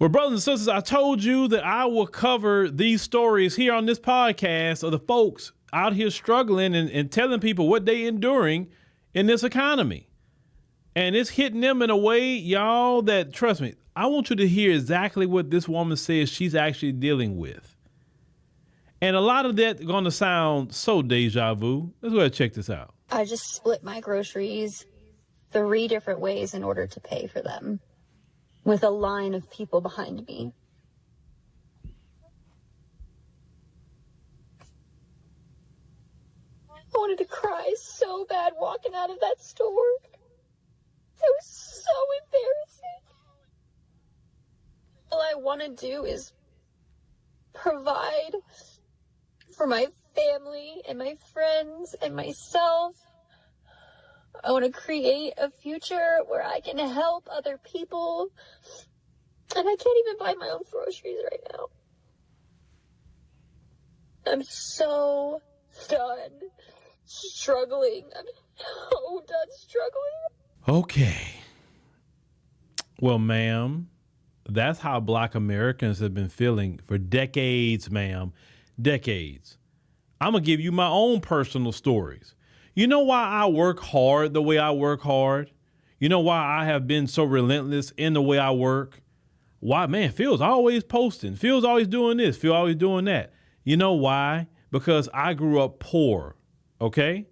Well, brothers and sisters, I told you that I will cover these stories here on this podcast of the folks out here struggling and telling people what they enduring in this economy. And it's hitting them in a way, y'all, that, trust me, I want you to hear exactly what this woman says she's actually dealing with. And a lot of that going to sound so deja vu. Let's go ahead and check this out. I just split my groceries 3 different ways in order to pay for them, with a line of people behind me. I wanted to cry so bad walking out of that store. It was so embarrassing. All I want to do is provide for my family and my friends and myself. I want to create a future where I can help other people. And I can't even buy my own groceries right now. I'm so done struggling. I'm so done struggling. Okay. Well, ma'am, that's how Black Americans have been feeling for decades, ma'am. Decades. I'm going to give you my own personal stories. You know why I work hard the way I work hard? You know why I have been so relentless in the way I work? Why, man, Phil's always posting. Phil's always doing this. Phil always doing that. You know why? Because I grew up poor, okay?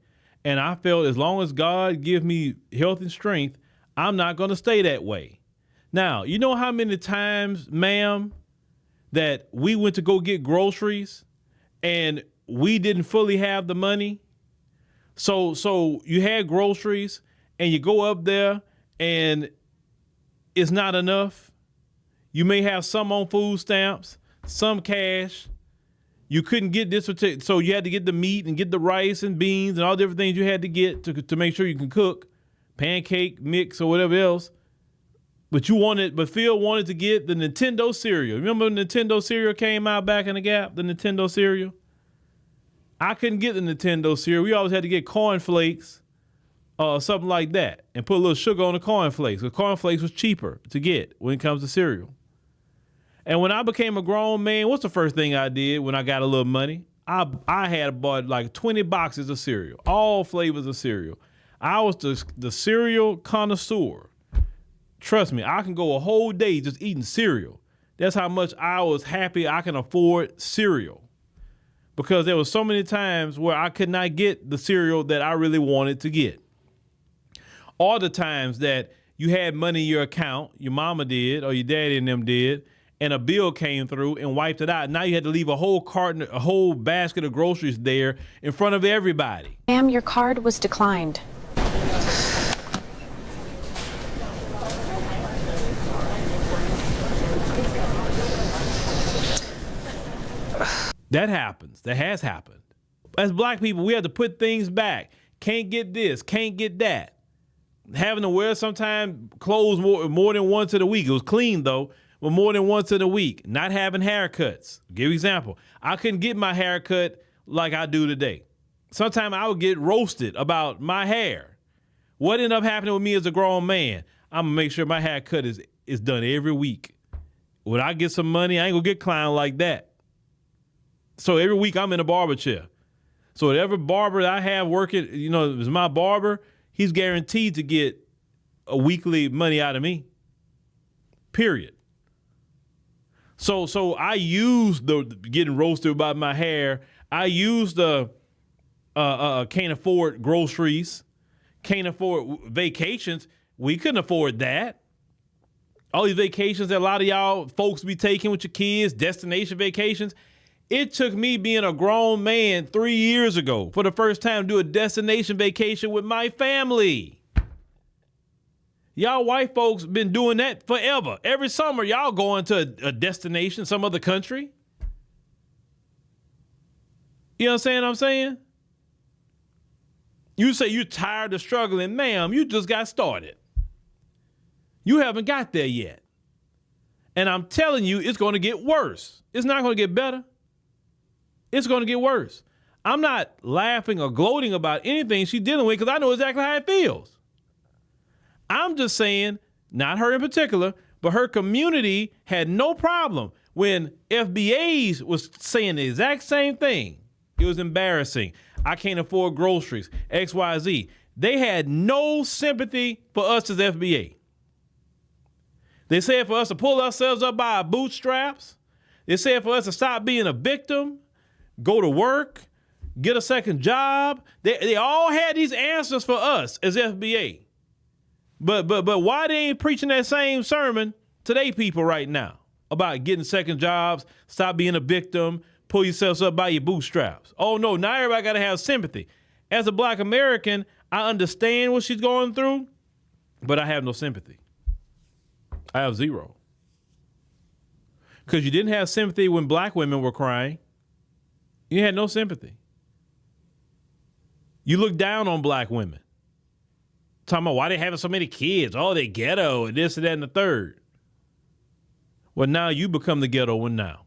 And I felt as long as God gives me health and strength, I'm not going to stay that way. Now, you know how many times, ma'am, that we went to go get groceries and we didn't fully have the money? So you had groceries and you go up there and it's not enough. You may have some on food stamps, some cash. You couldn't get this, so you had to get the meat and get the rice and beans and all the different things you had to get to make sure you can cook, pancake mix or whatever else. But Phil wanted to get the Nintendo cereal. Remember when Nintendo cereal came out back in the Gap, the Nintendo cereal? I couldn't get the Nintendo cereal. We always had to get cornflakes or something like that and put a little sugar on the cornflakes. Because cornflakes was cheaper to get when it comes to cereal. And when I became a grown man, what's the first thing I did when I got a little money? I had bought like 20 boxes of cereal, all flavors of cereal. I was the cereal connoisseur. Trust me, I can go a whole day just eating cereal. That's how much I was happy I can afford cereal. Because there were so many times where I could not get the cereal that I really wanted to get. All the times that you had money in your account, your mama did, or your daddy and them did, and a bill came through and wiped it out. Now you had to leave a whole carton, a whole basket of groceries there in front of everybody. Ma'am, your card was declined. That happens. That has happened. As Black people, we have to put things back. Can't get this, can't get that. Having to wear sometimes clothes more than once in a week. It was clean though, but more than once in a week. Not having haircuts. Give you an example. I couldn't get my haircut like I do today. Sometimes I would get roasted about my hair. What ended up happening with me as a grown man? I'm gonna make sure my haircut is done every week. When I get some money, I ain't gonna get clowned like that. So every week I'm in a barber chair. So whatever barber I have working, is my barber, he's guaranteed to get a weekly money out of me. Period. So I use the getting roasted about my hair. I use the can't afford groceries, can't afford vacations. We couldn't afford that. All these vacations that a lot of y'all folks be taking with your kids, destination vacations. It took me being a grown man 3 years ago for the first time to do a destination vacation with my family. Y'all white folks been doing that forever. Every summer, y'all going to a destination, some other country. You understand what I'm saying? You say you're tired of struggling. Ma'am, you just got started. You haven't got there yet. And I'm telling you, it's going to get worse. It's not going to get better. It's going to get worse. I'm not laughing or gloating about anything she's dealing with because I know exactly how it feels. I'm just saying, not her in particular, But her community had no problem when FBAs was saying the exact same thing. It was embarrassing. I can't afford groceries, XYZ. They had no sympathy for us as FBA. They said for us to pull ourselves up by our bootstraps. They said for us to stop being a victim, go to work, get a second job. They all had these answers for us as FBA. But why they ain't preaching that same sermon to they people right now about getting second jobs, stop being a victim, pull yourselves up by your bootstraps? Oh no, now everybody got to have sympathy. As a Black American, I understand what she's going through, but I have no sympathy. I have zero. Because you didn't have sympathy when Black women were crying. You had no sympathy. You look down on Black women. Talking about why they having so many kids. Oh, they ghetto and this and that and the third. Well, now you become the ghetto one now.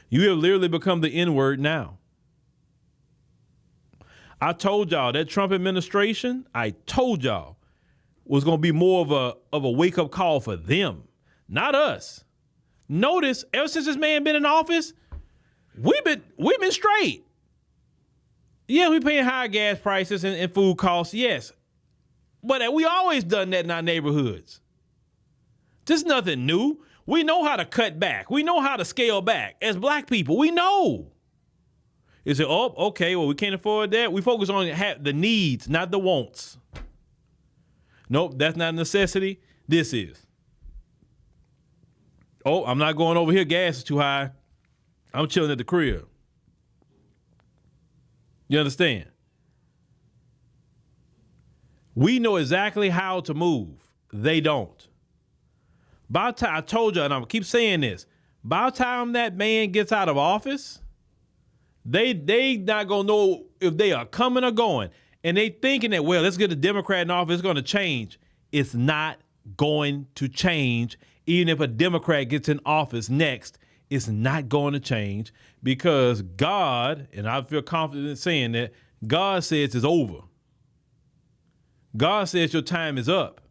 You have literally become the N-word now. I told y'all that Trump administration, I told y'all, was going to be more of a wake-up call for them, not us. Notice, ever since this man been in office, we've been straight. Yeah, we paying high gas prices and food costs, yes. But we always done that in our neighborhoods. This is nothing new. We know how to cut back. We know how to scale back. As Black people, we know. You say, oh, okay, well, we can't afford that. We focus on the needs, not the wants. Nope, that's not a necessity. This is. Oh, I'm not going over here. Gas is too high. I'm chilling at the crib. You understand? We know exactly how to move. They don't. By the time, I told you, and I'm gonna keep saying this, by the time that man gets out of office, they not gonna know if they are coming or going. And they thinking that, well, let's get a Democrat in office, it's gonna change. It's not going to change. Even if a Democrat gets in office next, it's not going to change because God, and I feel confident in saying that, God says it's over. God says your time is up.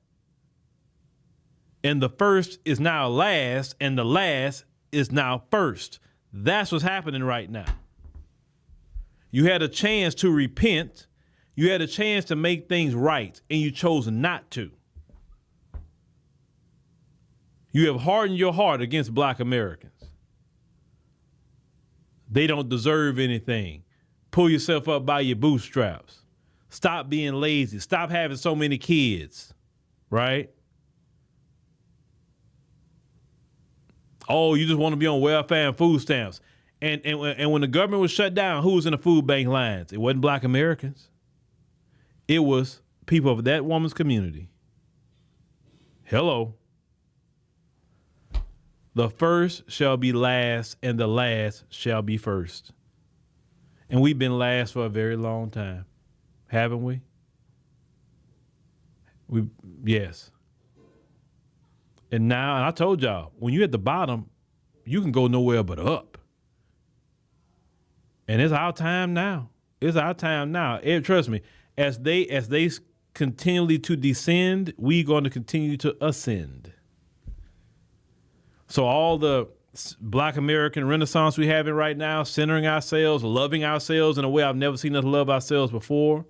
And the first is now last, and the last is now first. That's what's happening right now. You had a chance to repent. You had a chance to make things right, and you chose not to. You have hardened your heart against Black Americans. They don't deserve anything. Pull yourself up by your bootstraps. Stop being lazy. Stop having so many kids, right? Oh, you just want to be on welfare and food stamps. And when the government was shut down, who was in the food bank lines? It wasn't Black Americans. It was people of that woman's community. Hello. The first shall be last, and the last shall be first. And we've been last for a very long time, haven't we? Yes. And now, and I told y'all, when you're at the bottom, you can go nowhere but up. And it's our time now. It's our time now. Trust me, as they continually to descend, we're going to continue to ascend. So all the Black American Renaissance we having right now, centering ourselves, loving ourselves in a way I've never seen us love ourselves before,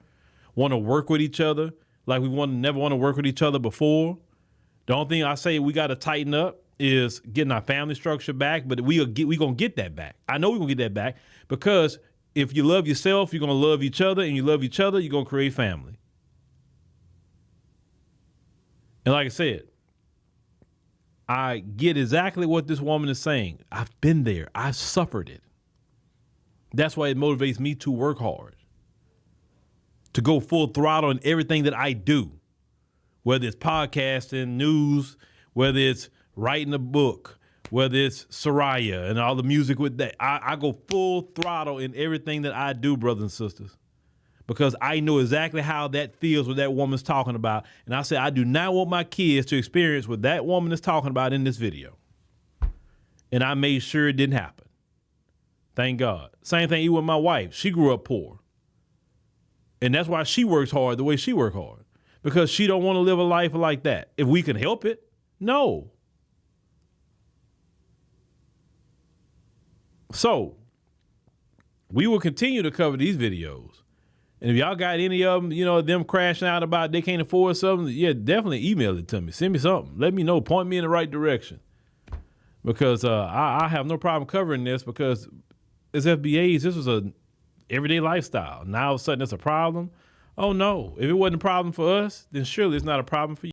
want to work with each other like we never want to work with each other before. The only thing I say we got to tighten up is getting our family structure back, but we going to get that back. I know we're going to get that back because if you love yourself, you're going to love each other, and you love each other, you're going to create family. And like I said, I get exactly what this woman is saying. I've been there. I've suffered it. That's why it motivates me to work hard, to go full throttle in everything that I do, whether it's podcasting, news, whether it's writing a book, whether it's Soraya and all the music with that. I go full throttle in everything that I do, brothers and sisters, because I know exactly how that feels, what that woman's talking about. And I said, I do not want my kids to experience what that woman is talking about in this video. And I made sure it didn't happen. Thank God. Same thing even with my wife. She grew up poor. And that's why she works hard the way she works hard. because she don't want to live a life like that. If we can help it, no. So we will continue to cover these videos. And if y'all got any of them, them crashing out about they can't afford something, yeah, definitely email it to me. Send me something. Let me know. Point me in the right direction. Because I have no problem covering this, because as FBAs, this was a everyday lifestyle. Now all of a sudden it's a problem. Oh no, if it wasn't a problem for us, then surely it's not a problem for you.